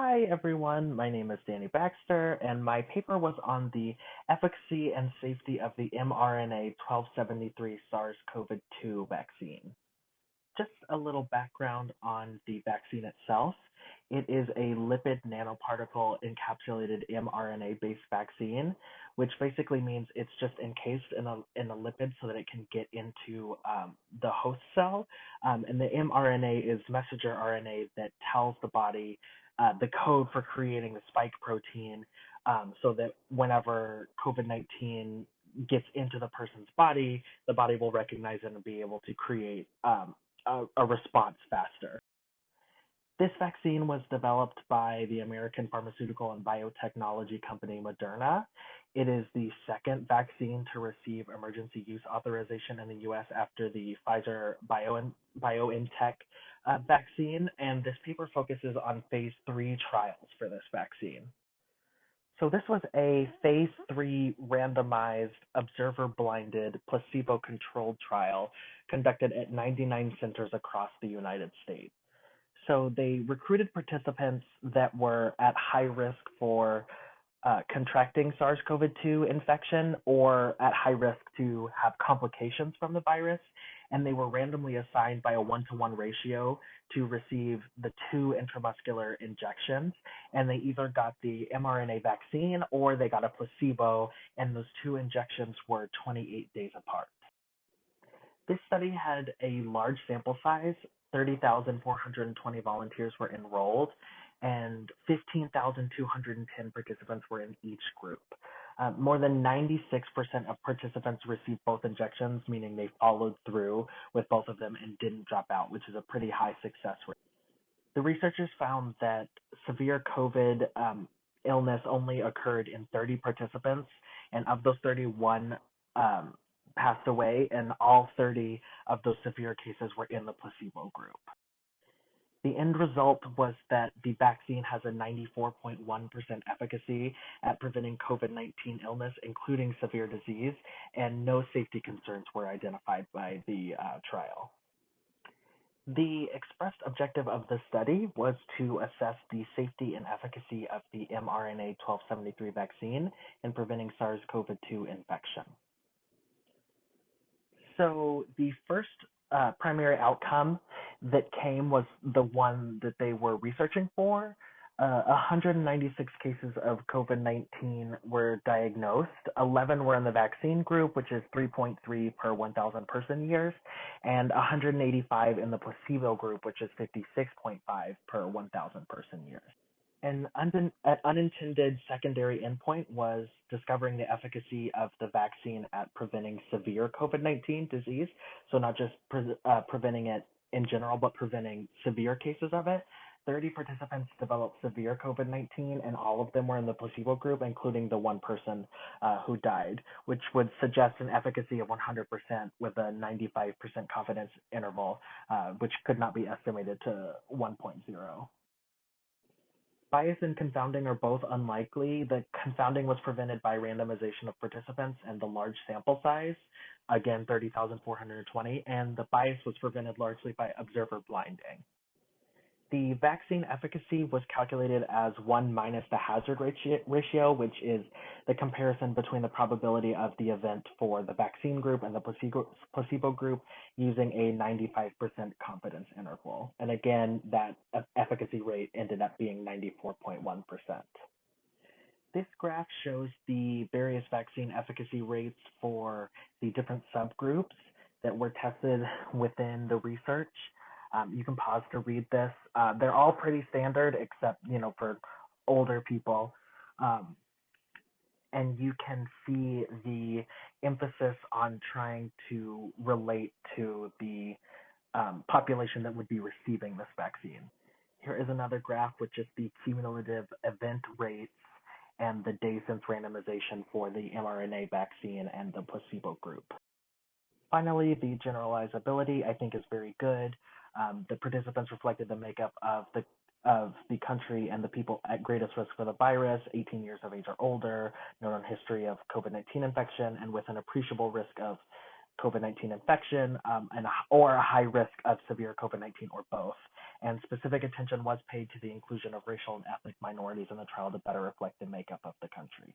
Hi, everyone. My name is Danny Baxter, and my paper was on the efficacy and safety of the mRNA 1273 SARS-CoV-2 vaccine. Just a little background on the vaccine itself. It is a lipid nanoparticle encapsulated mRNA-based vaccine, which basically means it's just encased in a lipid so that it can get into the host cell. And the mRNA is messenger RNA that tells the body the code for creating the spike protein, so that whenever COVID-19 gets into the person's body, the body will recognize it and be able to create a response faster. This vaccine was developed by the American pharmaceutical and biotechnology company Moderna. It is the second vaccine to receive emergency use authorization in the U.S. after the Pfizer BioNTech vaccine, and this paper focuses on phase 3 trials for this vaccine. So this was a phase 3 randomized, observer-blinded, placebo-controlled trial conducted at 99 centers across the United States. So they recruited participants that were at high risk for contracting SARS-CoV-2 infection or at high risk to have complications from the virus, and they were randomly assigned by a 1-to-1 ratio to receive the 2 intramuscular injections, and they either got the mRNA vaccine or they got a placebo, and those 2 injections were 28 days apart. This study had a large sample size. 30,420 volunteers were enrolled, and 15,210 participants were in each group. More than 96% of participants received both injections, meaning they followed through with both of them and didn't drop out, which is a pretty high success rate. The researchers found that severe COVID illness only occurred in 30 participants, and of those 31 passed away, and all 30 of those severe cases were in the placebo group. The end result was that the vaccine has a 94.1% efficacy at preventing COVID-19 illness, including severe disease, and no safety concerns were identified by the trial. The expressed objective of the study was to assess the safety and efficacy of the mRNA 1273 vaccine in preventing SARS-CoV-2 infection. So the first primary outcome that came was the one that they were researching for. 196 cases of COVID-19 were diagnosed. 11 were in the vaccine group, which is 3.3 per 1,000 person years, and 185 in the placebo group, which is 56.5 per 1,000 person years. An unintended secondary endpoint was discovering the efficacy of the vaccine at preventing severe COVID-19 disease. So not just preventing it in general, but preventing severe cases of it. 30 participants developed severe COVID-19, and all of them were in the placebo group, including the one person who died, which would suggest an efficacy of 100% with a 95% confidence interval, which could not be estimated to 1.0. Bias and confounding are both unlikely. The confounding was prevented by randomization of participants and the large sample size, again 30,420, and the bias was prevented largely by observer blinding. The vaccine efficacy was calculated as 1 minus the hazard ratio, which is the comparison between the probability of the event for the vaccine group and the placebo group using a 95% confidence interval. And again, that efficacy rate ended up being 94.1%. This graph shows the various vaccine efficacy rates for the different subgroups that were tested within the research. You can pause to read this. They're all pretty standard, except, for older people. And you can see the emphasis on trying to relate to the population that would be receiving this vaccine. Here is another graph with just the cumulative event rates and the days since randomization for the mRNA vaccine and the placebo group. Finally, the generalizability, I think, is very good. The participants reflected the makeup of the country and the people at greatest risk for the virus, 18 years of age or older, no known history of COVID-19 infection, and with an appreciable risk of COVID-19 infection or a high risk of severe COVID-19 or both. and specific attention was paid to the inclusion of racial and ethnic minorities in the trial to better reflect the makeup of the country.